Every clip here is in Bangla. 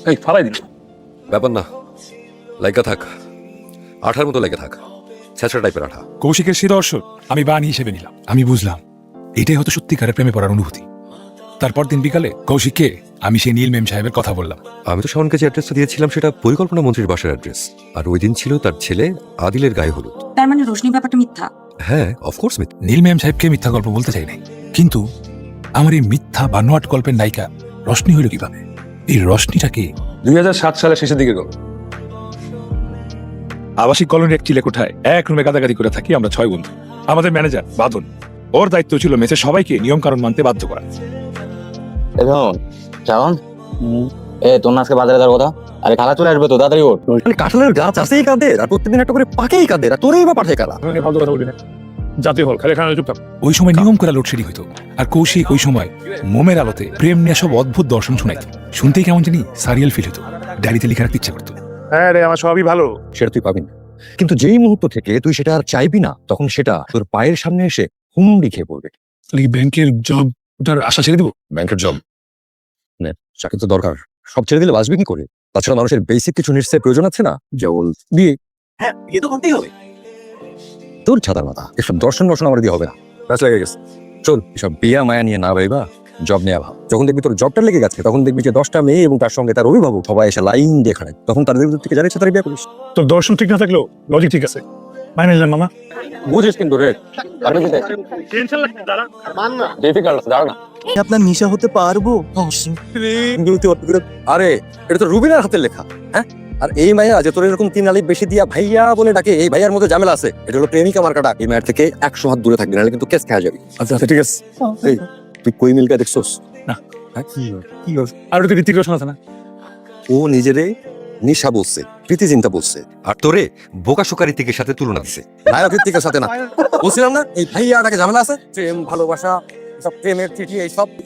এই ফালাই দিল। ব্যাপার না, লাইকা থাক, আঠার মতো লেগে থাক, ছেঁচড়া টাইপের আঠা। কৌশিকের সে দর্শক আমি বানি হিসেবে নিলাম। আমি বুঝলাম এটাই হয়তো সত্যিকারের প্রেমে পড়ার অনুভূতি। তারপর দিন বিকালে কৌশিককে আমি সেই নীল মেম সাহেবের কথা বললাম। আমি তো শাওনকে যে অ্যাড্রেসটা দিয়েছিলাম সেটা পরিকল্পনা মন্ত্রীর বাসার অ্যাড্রেস, আর ওই দিন ছিল তার ছেলে আদিলের গায়ে হলুদ। তার মানে রোশনি ব্যাপারটা মিথ্যা? হ্যাঁ, অফকোর্স মিথ্যা। নীল মেম সাহেবকে মিথ্যা গল্প বলতে চাই নাই, কিন্তু আমার এই মিথ্যা বানোয়াট গল্পের নায়িকা রশনি হইল কিভাবে? এই রশনিটাকে 2007 সালের শেষের দিকে গল্প। আবাসিক কলোনির এক চিলেকোঠায় এক রুমে গাদাগাদি করে থাকি আমরা 6 বন্ধু। আমাদের ম্যানেজার বাদন, ওর দায়িত্ব ছিল মেসের সবাইকে নিয়ম কানুন মানতে বাধ্য করা। এখন শাওন, তোর না আজকে বাজারে যাওয়ার কথা? আরে খালা চলে আসবে তো, তাড়াতাড়ি ওঠ। মানে কাঁঠালের গাছ আছেই কাদের, আর প্রত্যেকদিন একটা করে পাকেই কাদের, আর তোরই বা পাঠে কারা? ফালতু কথা বলি না, জাতীয় হল খালি খানা চুপ থাক। ওই সময় নিয়ম করে লোডশেডিং হইতো, আর কৌশিক ওই সময় মোমের আলোতে প্রেম নিয়ে সব অদ্ভুত দর্শন শোনাইতো। শুনতেই কেমন জানি সারিয়াল ফিল হতো, ডায়েরিতে লিখে রাখতে ইচ্ছা করতো। হ্যাঁ রে, আমার সবই ভালো। সেটা তুই পাবি না, কিন্তু যেই মুহূর্ত থেকে তুই সেটা আর চাইবি না, তখন সেটা তোর পায়ের সামনে এসে হুমড়ি খেয়ে পড়বে। তাহলে ব্যাংকের জব ওটার আশা ছেড়ে দিব? ব্যাংকের জব নে, চাকরি তো দরকার, সব ছেড়ে দিলে বাঁচবে কি করে? তাছাড়া মানুষের বেসিক কিছু নিশ্চয় প্রয়োজন আছে না, যেমন বিয়ে। হ্যাঁ, বিয়ে তো করতেই হবে। তোর ছাতার মাথা, এসব দর্শন আমার দিয়ে হবে না, ব্যাস লেগে গেছে। চল, এসব বিয়া মায়া নিয়ে না ভাইবা, জব নেওয়া ভাব। যখন দেখবি তোর জবটা লেগে গেছে, তখন দেখবি যে 10টা মেয়ে এবং তার সঙ্গে তার অভিভাবক সবাই এসে লাইন দিয়ে খাড়ায়, তখন তাদের থেকে জানিস তার বিয়ে করিস। তোর দর্শন ঠিক না থাকলেও লজিক ঠিক আছে, মাইনে নিলাম মামা। বুঝিস কিন্তু রে, আপনার নিশা হতে পারবো? আরে এটা তো রুবিনার হাতের লেখা। হ্যাঁ, আর এই মায়া যে তোর এরকম 3 আলিফ বেশি দিয়া ভাইয়া বলে ডাকে, এই ভাইয়ার মধ্যে ঝামেলা আছে। এটা হলো প্রেমিকা মার্কা ডাক। এই মায়ের থেকে 100 হাত দূরে থাকবি, নাহলে কিন্তু কেস খাওয়া যাবি। আচ্ছা আচ্ছা, ঠিক আছে। এই, তুই কই মিলকা দেখছোস? না। হ্যাঁ, কি করছ? আর ওটা ঋতিক রোশন আছে না? ও নিজেরে নিশা বলছে, প্রীতি চিন্তা বলছে, আর তোরে বোকা শোকা ঋতিকের সাথে তুলনা দিছে। নায়ক ঋতিকের সাথে না। বলছিলাম না এই ভাইয়াটাকে ঝামেলা আছে, প্রেম ভালোবাসা, সব প্রেমের চিঠি,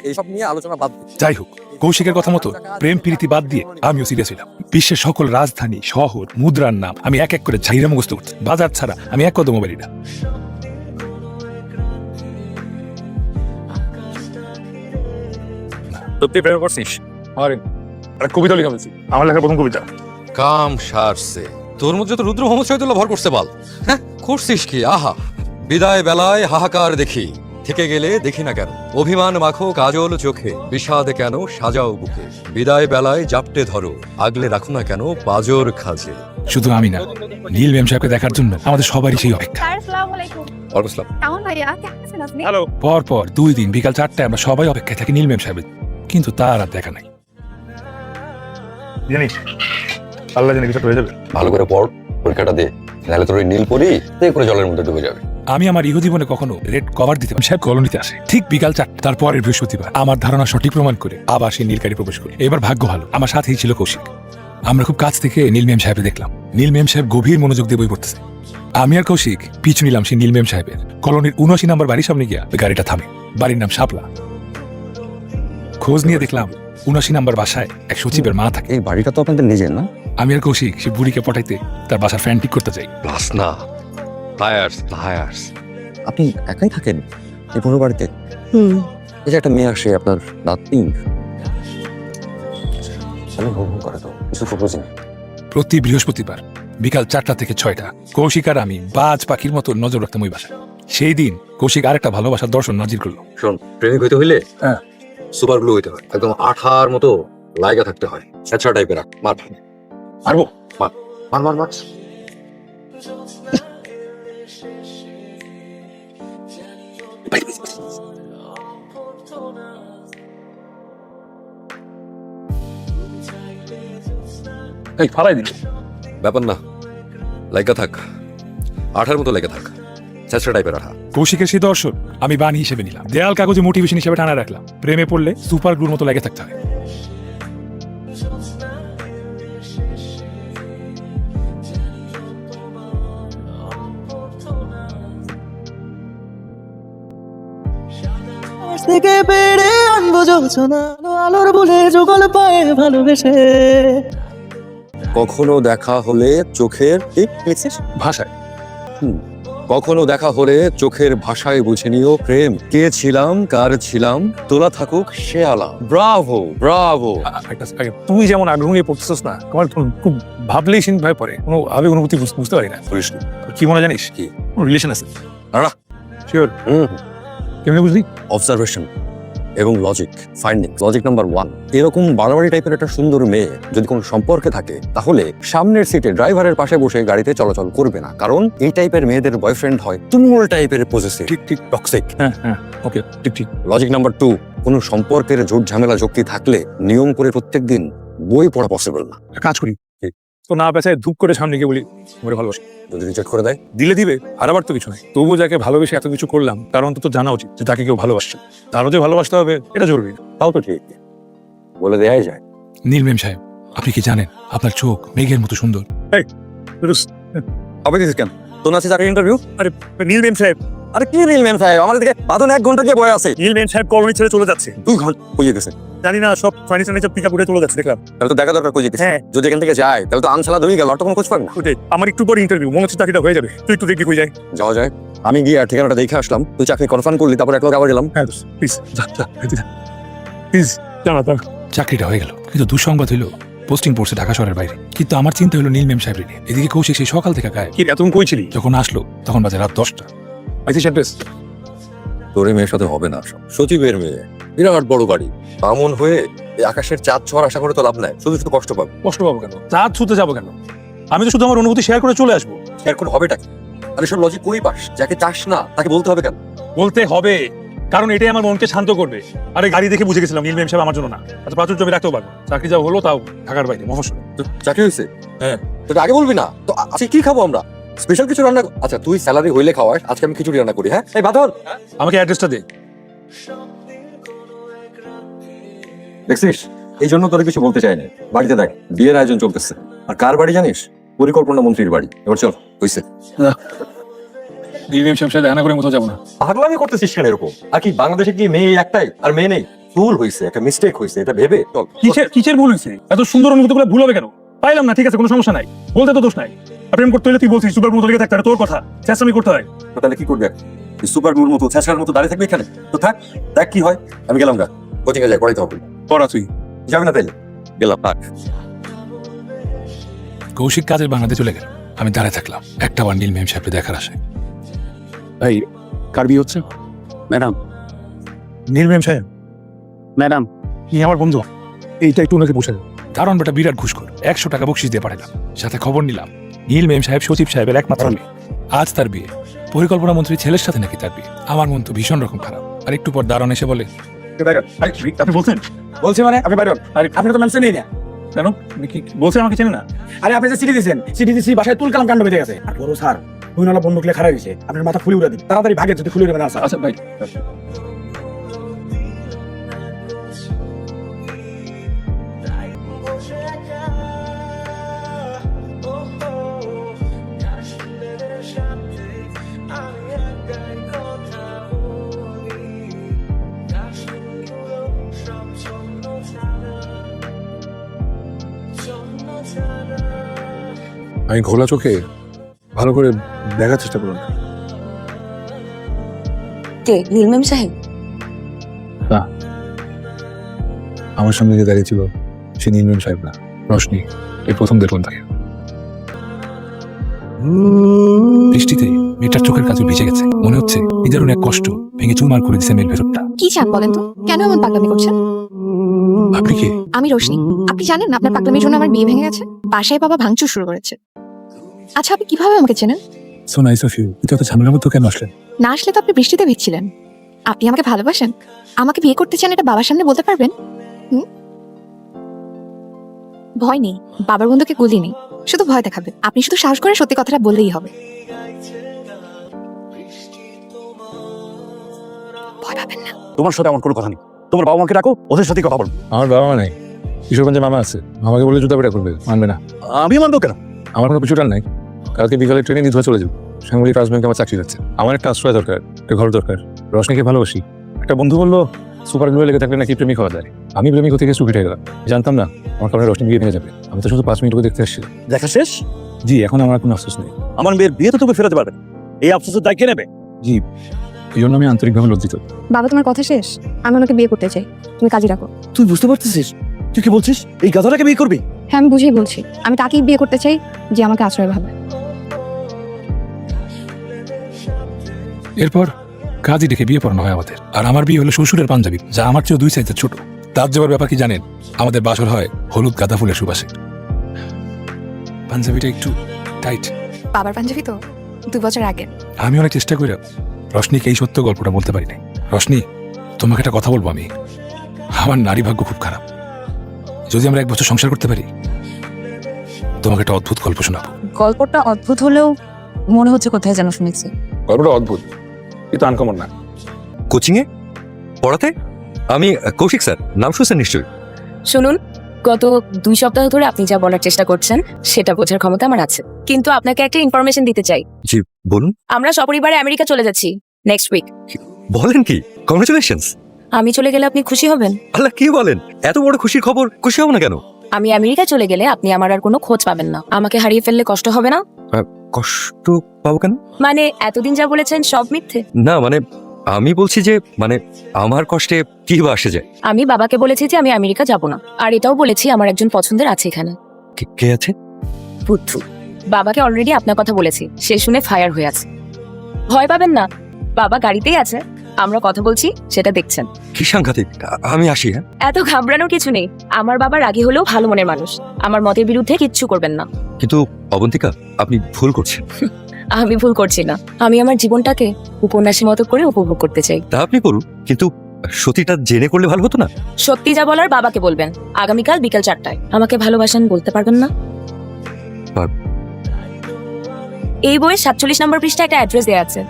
এইসব নিয়ে আলোচনা বাদ দিই। যাই হোক, কৌশিকের কথা মতো প্রেম প্রীতি বাদ দিয়ে আমিও সিরিয়াস হইলাম। বিশ্বের সকল রাজধানী শহর মুদ্রার নাম আমি এক এক করে ঝাইরা মুখস্থ করছি। বাজার ছাড়া আমি এক কদমও বেরি না। সত্যি প্রেম করছিস? আরে একটা কবিতা লিখা বলছি, আমার লেখা প্রথম কবিতা। কাম সারছে তোর মধ্যে তো রুদ্র মোহাম্মদ শহীদুল্লাহ ভর করছে বাল। হ্যাঁ, করছিস কি? আহা, বিদায় বেলায় হাহাকার দেখি, থেকে গেলে দেখি না কেন, অভিমান মাখো কাজল চোখে, বিষাদ কেন সাজাও বুকে, বিদায় বেলায় জাপটে ধরো, আগলে রাখো না কেন পাজর খাজে। শুধু আমি না, নীল মেম সাহেবকে দেখার জন্য আমাদের সবারই সেই অপেক্ষা। আসসালামু আলাইকুম। অলবসলাম। কেমন ভাইয়া, কেমন আছেন আপনি? হ্যালো। পর পর 2 দিন বিকাল 4টায় আমরা সবাই অপেক্ষায় থাকি নীল মেম সাহেবের, কিন্তু তার আর দেখা নাই। জানিস, আল্লাহ জানে কিছু হয়ে যাবে। ভালো করে পড়, পরীক্ষাটা দে, নাহলে তোর ওই নীল পরি করে জলের মধ্যে ডুবে যাবে। আমি আমার ইহু জীবনে কখনো রেড কভার দিতে সাহেব কলোনিতে আসে ঠিক বিকাল 4টা। তারপরের বৃহস্পতিবার আমার ধারণা সঠিক প্রমাণ করে আবার সেই নীলকারি প্রবেশ করি। এবার ভাগ্য ভালো, আমার সাথেই ছিল কৌশিক। আমরা খুব কাছ থেকে নীল মেম সাহেবকে দেখলাম। নীল মেম সাহেব গভীর মনোযোগ দিয়ে বই পড়তেছে। আমি আর কৌশিক পিছু নিলাম সেই নীল মেম সাহেবের। কলোনির 79 নম্বর বাড়ির সামনে গিয়া ওই গাড়িটা থামে। বাড়ির নাম শাপলা। খোঁজ নিয়ে দেখলাম 79 নম্বর বাসায় এক সচিবের মা থাকে। এই বাড়িটা তো আপনাদের নিজের না? আমি আর কৌশিক সে বুড়িকে পটাইতে তার বাসার ফ্যান ঠিক করতে চাই। প্লাস না, লায়ার্স। আপনি একাই থাকেন এই পুরো বাড়িতে? এই যে একটা মেয়ে আসে আপনার নাতনি, আমি ভুল করে তো কিছু প্রপোজিং। প্রতি বৃহস্পতিবার বিকাল 4টা থেকে 6টা কৌশিক আর আমি বাজ পাখির মতো নজর রাখতাম ওই বাসায়। সেই দিন কৌশিক আরেকটা ভালোবাসার দর্শন নাজির করলো। শোন, প্রেমিক হইতে হইলে হ্যাঁ সুপার গ্লু হইতে হয়, একদম আঠার মতো লাইগা থাকতে হয়, স্যাচরা টাইপের। মার পারবো। মার মার মার মার। এই ফালাই দিল। ব্যাপার না, লাইগা থাক, আঠার মতো লেগে থাক, স্যাচরা টাইপের আঠা। কৌশিকের সেই দর্শন আমি বাণী হিসেবে নিলাম। দেয়াল কাগজে মোটিভেশন হিসেবে টানা রাখলাম। প্রেমে পড়লে সুপার গ্লুর মতো লেগে থাকতে হয়। থেকে বেড়ে আনবো জোছনা আলোর বলে যুগল পায়ে ভালোবেসে। কখনো দেখা হলে চোখের ভাষায় কখনো দেখা হলে চোখের ভাষায় বুঝে নিও প্রেম। কে ছিলাম কার ছিলাম তোলা থাকুক সে আলাম। Bravo Bravo. তুই যেমন আগ্রহ নিয়ে পড়তেছিস না, আমার খুব ভাবলেই সিন ভয় পড়ে, কোনো আবেগ অনুভূতি বুঝতে পারি না। কি মনে জানিস কি কোনো রিলেশন আছে? না। শিওর? কেমনে বুঝলি? অবজারভেশন এবং লজিক ফাইন্ডিং। লজিক নাম্বার 1, এরকম বাড়াবাড়ি টাইপের একটা সুন্দর মেয়ে যদি কোনো সম্পর্কে থাকে তাহলে সামনের সিটে ড্রাইভারের পাশে বসে গাড়িতে চলাচল করবে না, কারণ এই টাইপের মেয়েদের বয়ফ্রেন্ড হয় তুমুল টাইপের পজেসিভ, ঠিক ঠিক টক্সিক। হ্যাঁ ওকে, ঠিক ঠিক। লজিক নাম্বার 2, কোনো সম্পর্কের ঝুট ঝামেলা যুক্তি থাকলে নিয়ম করে প্রত্যেকদিন বই পড়া পসিবল না। কাজ করি তো না পেছায় ধূপ করে সামনে গিয়ে বলি ওরে ভালোবাসি, যদি রিজেক্ট করে দেয় দিবে আর আবার তো কিছু নেই। তবুও যাকে ভালোবেসে এত কিছু করলাম তার অন্তত জানা উচিত যে তাকে কেউ ভালোবাসছে, তারও যে ভালোবাসতে হবে এটা জরুরি। তাও তো ঠিক, বলে দেয়াই যায়। নীলমেম সাহেব, আপনি কি জানেন আপনার চোখ মেঘের মতো সুন্দর? হবে দিস কেন? তোর আছে চাকরির ইন্টারভিউ? আরে নীলমেম সাহেব, আরে কি রিল ম্যান সাহেব, আমাদের দিকে বাদন 1 ঘন্টা দিয়ে বয়ে আছে। নীলমেম সাহেব কলোনি ছেড়ে চলে যাচ্ছে। 2 ঘন্টা কইয়ে গেছে, জানি না সব ফার্নিচার নিচে পিক আপ করে চলে যাচ্ছে দেখলাম। তাহলে তো দেখা দরকার কইয়ে গেছে। হ্যাঁ। যদি এখান থেকে যায় তাহলে তো আনসালা ধরে গেল, আর তো কোনো খোঁজ পাবে না। ওটাই, আমার একটু পরে ইন্টারভিউ, মনে হচ্ছে চাকরিটা হয়ে যাবে। তুই একটু দেখবি কই যায়। যাওয়া যায়। আমি গিয়ে আর ঠিকানাটা দেখে আসলাম, তুই চাকরি কনফার্ম করলি, তারপর একলা আবার গেলাম। হ্যাঁ প্লিজ প্লিজ জানা। চাকরিটা হয়ে গেল, কিন্তু দুঃসংবাদ হইলো পোস্টিং পড়ছে ঢাকা শহরের বাইরে। কিন্তু আমার চিন্তা হলো নীলমেম সাহেব নিয়ে। এদিকে কৌশিক সেই সকাল থেকে গায়ে। কি এতক্ষণ কই ছিলি? যখন আসলো তখন বাজে রাত 10টা। আইসিস অ্যাড্রেস? তোর এই মেয়ের সাথে হবে না, সচিবের মেয়ে, বিরাট বড় বাড়ি। এমন হয়ে এই আকাশের চাঁদ ছোঁয়ার আশা করে তো লাভ নাই, শুধু শুধু কষ্ট পাবে। কষ্ট পাবো কেন? চাঁদ ছুতে যাবো কেন? আমি তো শুধু আমার অনুভূতি শেয়ার করে চলে আসবো। এখন হবেটা কি? আরে সব লজিক কই পাস? যাকে চাস না তাকে বলতে হবে কেন? বলতে হবে কারণ এটাই আমার মনকে শান্ত করবে। আরে গাড়ি দেখে বুঝে গেছিলাম নীলমেম সাহেব আমার জন্য না। আচ্ছা প্রাচুর্য আমি রাখতেও পারবো। চাকরি যা হলো তাও ঢাকার বাইরে, মফস্বল। তো চাকরি হয়েছে? হ্যাঁ। তো আগে বলবি না তো? আজকে কি খাবো আমরা? স্পেশাল কিছু রান্না? আচ্ছা তুই স্যালারি হইলে খাওয়াস, আজকে আমি খিচুড়ি রান্না করি। হ্যাঁ এই বাদল, আমাকে অ্যাড্রেসটা দে। দেখছিস, এই জন্য তোর কিছু বলতে চাই না। বাড়িতে দেখ বিয়ের আয়োজন চলতেছে, আর কার বাড়ি জানিস? পরিকল্পনা মন্ত্রীর বাড়ি। এবার চল, হইছে। নীলমেম সাহেব দেখা করে কোথাও যাবো না। পাগলামি করতেছিস কেন এরকম? আর কি বাংলাদেশে কি মেয়ে একটাই আর মেয়ে নেই? ভুল হয়েছে, একটা মিস্টেক হয়েছে, এটা ভেবে চল। কিসের ভুল হয়েছে? এত সুন্দর অনুভূতিগুলো ভুল হবে কেন? পাইলাম না, ঠিক আছে কোনো সমস্যা নাই, বলতে তো দোষ নাই। আর প্রেম করতে হলে তুই বলছিস সুপার মতো লেগে থাকতে, তোর কথা চেষ্টামি করতে হয়। তো তাহলে কি করবে? সুপার গ্লুর মতো ছেঁচড়ার মতো দাঁড়িয়ে থাকবে এখানে? তো থাক, দেখ কি হয়। আমি গেলাম গা, কোচিং এ যাই, পড়াইতে হবে। পড়া তুই যাবি না তাইলে? গেলাম, থাক। কৌশিক কাজের বাংলাতে চলে গেল, আমি দাঁড়ায় থাকলাম একটা বার নীলমেম সাহেবকে দেখার আশায়। ভাই কার বিয়ে হচ্ছে? ম্যাডাম নীলমেম সাহেব ম্যাডাম কি আমার বন্ধু, এইটা একটু ওনাকে বসে কারণ বেটা বিরাট ঘুষখোর। 100 টাকা বকশিস দিয়ে পাঠালাম, সাথে খবর নিলাম নীলমেম সাহেব সচিব সাহেবের একমাত্র মেয়ে। আজ তার বিয়ে, পরিকল্পনা মন্ত্রী ছেলের সাথে নাকি তার বিয়ে। আমার মন তো ভীষণ রকম খারাপ। আর একটু পর দারণ এসে বলে, আপনি বলছেন? বলছি মানে আপনি বাইরে হন। আরে আপনি তো মেনশনই না। কেন বলছে আমাকে চেনে না? আরে আপনি যে সিটি দিয়েছেন, সিটি দিয়েছি বাসায় তুল কালাম কাণ্ড বেঁধে গেছে। আর বড় স্যার হুইনালা বন্ধ খুলে খারাপ হয়েছে, আপনার মাথা ফুলে উড়া দিন তাড়াতাড়ি ভাগে, যদি খুলে উড়বে না স্যার। আচ্ছা ভাই, আমি ঘোলা চোখে ভালো করে দেখার চেষ্টা করুন। কে? নীলমেম সাহেব? আমার সামনে যে দাঁড়িয়ে ছিল সে নীলমেম সাহেব না, রশনি। এই প্রথম দেখলাম তাকে। বৃষ্টিতে মেয়েটার চোখের কাছে ভিজে গেছে, মনে হচ্ছে নিজের অনেক কষ্ট ভেঙে চুরমার করে দিচ্ছে মেয়ের ভেতরটা। কি চান বলেন তো? কেন এমন পাগলামি করছেন? আপনি কি? আমি রোশনি। আপনি জানেন না আপনার পাগলামির জন্য আমার বিয়ে ভেঙে গেছে? বাসায় বাবা ভাঙচুর শুরু করেছে। আচ্ছা আপনি কিভাবে আমাকে চেনেন? So nice of you. এটা তো ঝামেলার মতো কেন আসলেন? না আসলে তো আপনি বৃষ্টিতে ভিজছিলেন। আপনি আমাকে ভালোবাসেন? আমাকে বিয়ে করতে চান, এটা বাবার সামনে বলতে পারবেন? ভয় নেই, বাবার বন্ধুকে গুলি নেই, শুধু ভয় দেখাবে। আপনি শুধু সাহস করে সত্যি কথাটা বললেই হবে। ভয় পাবেন না। তোমার সাথে আমার কোনো কথা নেই, তোমার বাবা মাকে ডাকো, ওদের সাথে কথা বলবো। আমার বাবা মা নাই, কিশোরগঞ্জে মামা আছে। আমাকে বলে জুতা পেটা করবে, মানবে না। আমি মানবো কেন? আমার কোনো পিছুটার নাই। কালকে বিকালে ট্রেনে নিজ চলে যাবো। সাংবাদিক ট্রাস্ট ব্যাংকে আমার চাকরি যাচ্ছে। আমার একটা আশ্রয় দরকার, একটা ঘর দরকার। রশনিকে ভালোবাসি। একটা বন্ধু বললো সুপার গ্লুয়ে লেগে থাকলে নাকি প্রেমিক হওয়া যায়। আমি প্রেমিক হতে গিয়ে সুখে গেলাম। জানতাম না আমার কারণে রশনি বিয়ে ভেঙে যাবে। আমি তো শুধু 5 মিনিট করে দেখতে আসছি। দেখা শেষ? জি, এখন আমার কোনো আফসোস নেই। আমার মেয়ের বিয়ে তো তুমি ফেরাতে পারবে, এই আফসোসের দায় কে নেবে? জি, এই জন্য আমি আন্তরিকভাবে লজ্জিত। বাবা তোমার কথা শেষ, আমি ওনাকে বিয়ে করতে চাই, তুমি কাজে রাখো। তুই বুঝতে পারতেছিস তুই কি বলছিস? এই গাধাটাকে বিয়ে করবি? হ্যাঁ আমি বুঝেই বলছি, আমি তাকেই বিয়ে করতে চাই যে আমাকে আশ্রয় ভাবে। এরপর কাজী ডেকে বিয়ে পড়ানো হয় আমাদের। আর আমার বিয়ে হলো শ্বশুরের পাঞ্জাবি, যা আমার চেয়েও 2 সাইজের ছোট। তার যাবার ব্যাপার কি জানেন? আমাদের বাসর হয় হলুদ গাঁদা ফুলের সুবাসে। পাঞ্জাবিটা একটু টাইট। বাবার পাঞ্জাবি তো 2 বছর আগে। আমি অনেক চেষ্টা করে রশনিকে এই সত্য গল্পটা বলতে পারি নাই। রশনি, তোমাকে একটা কথা বলবো আমি। আমার নারী ভাগ্য খুব খারাপ। যদি আমরা 1 বছর সংসার করতে পারি, তোমাকে একটা অদ্ভুত গল্প শোনাবো। গল্পটা অদ্ভুত হলেও মনে হচ্ছে কোথায় যেন শুনেছি। গল্পটা অদ্ভুত, কিন্তু আনকমন না। কোচিংয়ে পড়াতে আমি কৌশিক স্যার, নাম শুনছেন নিশ্চয়ই। শুনুন, গত 2 সপ্তাহ ধরে আপনি যা বলার চেষ্টা করছেন সেটা বোঝার ক্ষমতা আমার আছে, কিন্তু আপনাকে একটা ইনফরমেশন দিতে চাই। জি বলুন। আমরা সপরিবারে আমেরিকা চলে যাচ্ছি নেক্সট উইক। বলেন কি? কংগ্রেচুলেশনস। আমি চলে গেলে আপনি খুশি হবেন? আল্লাহ, কি বলেন? এত বড় খুশির খবর, খুশি হব না কেন? আমি আমেরিকা চলে গেলে আপনি আমার আর কোনো খোঁজ পাবেন না। আমাকে হারিয়ে ফেললে কষ্ট হবে না? কষ্ট পাবো কেন? মানে এতদিন যা বলেছেন সব মিথ্যে? না মানে আমি বলছি যে মানে আমার কষ্টে কি বা আসে যায়। আমি বাবাকে বলেছি যে আমি আমেরিকা যাব না, আর এটাও বলেছি আমার একজন পছন্দের আছে এখানে। কে আছে? বুদ্ধু। বাবাকে অলরেডি আপনার কথা বলেছি, সে শুনে ফায়ার হয়ে আছে। ভয় পাবেন না, বাবা গাড়িতেই আছে, আমরা কথা বলছি সেটা দেখছেন। কি সাংঘাতিক। আমি আসি। হ্যাঁ, এত ঘাবড়ানোর কিছু নেই। আমার বাবা রাগী হলেও ভালো মনের মানুষ, আমার মতের বিরুদ্ধে কিচ্ছু করবেন না। কিন্তু অবন্তিকা, আপনি ভুল করছেন। আমি ভুল করছি না, আমি আমার জীবনটাকে উপন্যাসের মতো করে উপভোগ করতে চাই। তা আপনি করুন, কিন্তু সত্যিটা জেনে করলে ভালো হতো না? সত্যি যা বলার বাবাকে বলবেন। আগামীকাল বিকেল 4টায় আমাকে ভালোবাসেন বলতে পারবেন না? পারব। এই বইয়ে 47 নম্বর পৃষ্ঠায় একটা অ্যাড্রেস দেওয়া আছে,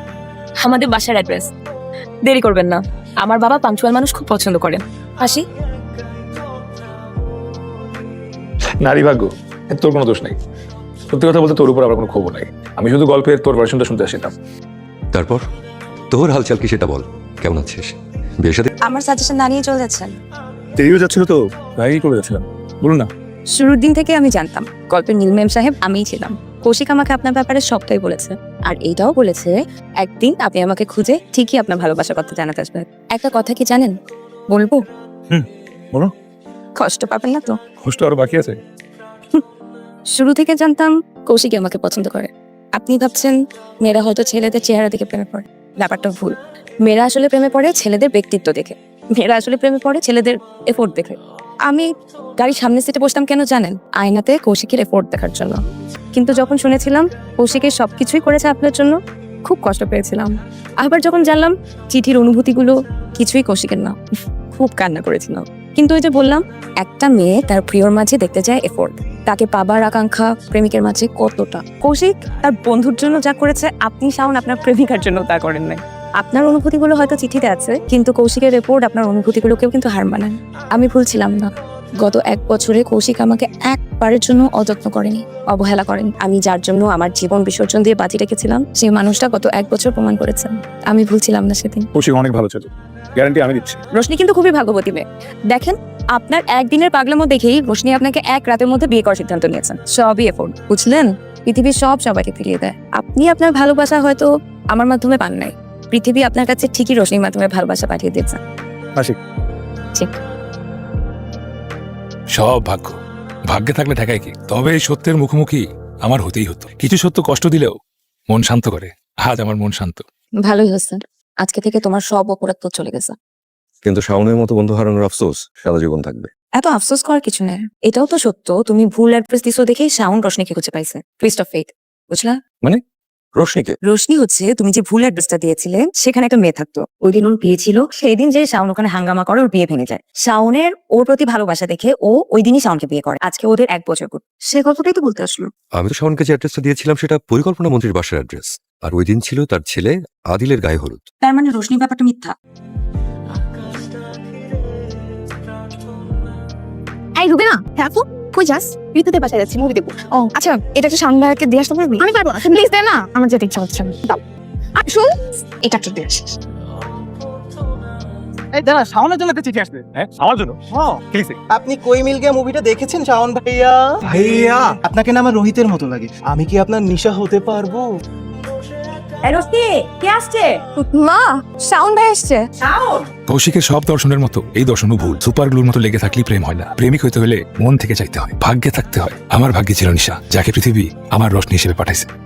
আমাদের বাসার অ্যাড্রেস। দেরি করবেন না, আমার বাবা পাংচুয়াল মানুষ খুব পছন্দ করেন। আসি। নারী ভাগ্য, এর তোর কোনো দোষ নাই। সত্যি কথা বলতে তোর উপর আমার কোনো ক্ষোভ নাই। আমি শুধু গল্পের তোর ভার্সনটা শুনতে আসছিলাম। তারপর তোর হালচাল কি সেটা বল। কেমন আছিস? বিয়ের সাথে আমার সাজেশন না নিয়ে চলে যাচ্ছেন? দেরিও যাচ্ছিল তো, তাই করে যাচ্ছিলাম। বলুন না। শুরুর দিন থেকে আমি জানতাম গল্পের নীল ম্যাম সাহেব আমিই ছিলাম। কৌশিক আমাকে আপনার ব্যাপারে সবটাই বলেছে, আর এইটাও বলেছে একদিন আপনি আমাকে খুঁজে ঠিকই আপনার ভালোবাসার কথা জানাতে আসবেন। একটা কথা কি জানেন, বলবো? বলো। কষ্ট পাবেন না তো? কষ্ট আরো বাকি আছে। শুরু থেকে জানতাম কৌশিক আমাকে পছন্দ করে। আপনি ভাবছেন মেয়েরা হয়তো ছেলেদের চেহারা দেখে প্রেমে পড়ে, ব্যাপারটা ভুল। মেয়েরা আসলে প্রেমে পড়ে ছেলেদের ব্যক্তিত্ব দেখে, মেয়েরা আসলে প্রেমে পড়ে ছেলেদের এফোর্ট দেখে। আমি গাড়ির সামনের সিটে বসতাম কেন জানেন? আয়নাতে কৌশিকের এফোর্ট দেখার জন্য। কিন্তু যখন শুনেছিলাম কৌশিকের সবকিছুই করেছে আপনার জন্য, খুব কষ্ট পেয়েছিলাম। আবার যখন জানলাম চিঠির অনুভূতিগুলো কিছুই কৌশিকের না, খুব কান্না করেছিলাম। কিন্তু ওই যে বললাম, একটা মেয়ে তার প্রিয়র মাঝে দেখতে চায় এফোর্ট, তাকে পাবার আকাঙ্ক্ষা প্রেমিকের মাঝে কতটা। কৌশিক তার বন্ধুর জন্য যা করেছে, আপনি শাওন আপনার প্রেমিকার জন্য তা করেন নাই। আপনার অনুভূতিগুলো হয়তো চিঠিতে আছে, কিন্তু কৌশিকের রিপোর্ট আপনার অনুভূতিগুলোকেও কিন্তু হার মানায়। আমি ভুলছিলাম না। গত 1 বছরে কৌশিক আমাকে একবারের জন্য অযত্ন করেনি, অবহেলা করেনি। আমি যার জন্য আমার জীবন বিসর্জন দিয়ে বাজি রেখেছিলাম, সেই মানুষটা গত 1 বছর প্রমাণ করেছেন আমি ভুলছিলাম না সেদিন। কৌশিক অনেক ভালো ছিল, গ্যারান্টি আমি দিচ্ছি। রোশনি কিন্তু খুবই ভাগ্যবতী মেয়ে। দেখেন, আপনার একদিনের পাগলামো দেখেই রোশনি আপনাকে 1 রাতের মধ্যে বিয়ে করার সিদ্ধান্ত নিয়েছেন। সবই এফোর্ট, বুঝলেন? পৃথিবীর সব সবাইকে ফিরিয়ে দেয়। আপনি আপনার ভালোবাসা হয়তো আমার মাধ্যমে পান নাই, পৃথিবী আপনার কাছে ঠিকই রোশনির মাধ্যমে ভালোবাসা পাঠিয়ে দিয়েছে। আশিক। ঠিক। সব ভাগ্য, ভাগ্যে থাকলে ঠেকায় কি? তবে এই সত্যের মুখোমুখি আমার হতেই হতো। কিছু সত্য কষ্ট দিলেও মন শান্ত করে। আজ আমার মন শান্ত। ভালোই হয়েছে, আজকে থেকে তোমার সব অপরাধ তো চলে গেছে। কিন্তু শাওনের মতো বন্ধু হারানোর আফসোস সারা জীবন থাকবে। এত আফসোস করার কিছু নেই। এটাও তো সত্য, তুমি ভুল অ্যাড্রেস দিছো দেখেই শাওন রোশনিকে খুঁজে পাইছে। টুইস্ট অফ ফেথ, বুঝলা? রোশনিকে? রোশনি হচ্ছে তুমি যে ভুল অ্যাড্রেসটা দিয়েছিলে, সেখানে একটা মেয়ে থাকতো। ওই দিন ওর বিয়ে ছিল, সেই দিন যে শাওন ওখানে হাঙ্গামা করে ওর বিয়ে ভেঙে যায়। শাওনের ওর প্রতি ভালোবাসা দেখে ও ওই দিনই শাওনকে বিয়ে করে। আজকে ওদের 1 বছর পর। সে গল্পটাই তো বলতে আসলো। আমি তো শাওনকে যে অ্যাড্রেসটা দিয়েছিলাম সেটা পরিকল্পনা মন্ত্রীর বাসার অ্যাড্রেস, আর ওই দিন ছিল তার ছেলে আদিলের গায়ে হলুদ। তার মানে রোশনির ব্যাপারটা মিথ্যা। এই রুবে না, হ্যাঁ আপু কই যাস? ঋতুতে বাসায় যাচ্ছি, মুভি দেখবো। ও আচ্ছা, এটা একটু শাওন ভাইয়াকে দিয়ে আসতে পারবি? আমি পারবো না, প্লিজ দে না, আমার যেতে ইচ্ছা হচ্ছে। দাও। আর শুন, এটা একটু দিয়ে আসিস। এই দাঁড়া, শাওনের জন্য একটা চিঠি আসবে। হ্যাঁ, আমার জন্য? কি লিখছে? আপনি কই মিল গে মুভিটা দেখেছেন শাওন ভাইয়া? ভাইয়া আপনাকে না আমার রোহিতের মতো লাগে, আমি কি আপনার নিশা হতে পারবো? কে আসছে? মা, সাউন্ড ভাই আসছে। কৌশিকের সব দর্শনের মতো এই দর্শনও ভুল। সুপার গ্লুর মতো লেগে থাকলেই প্রেম হয় না। প্রেমিক হইতে হলে মন থেকে চাইতে হয়, ভাগ্যে থাকতে হয়। আমার ভাগ্যে ছিল নিশা, যাকে পৃথিবী আমার রোশনি হিসেবে পাঠাইছে।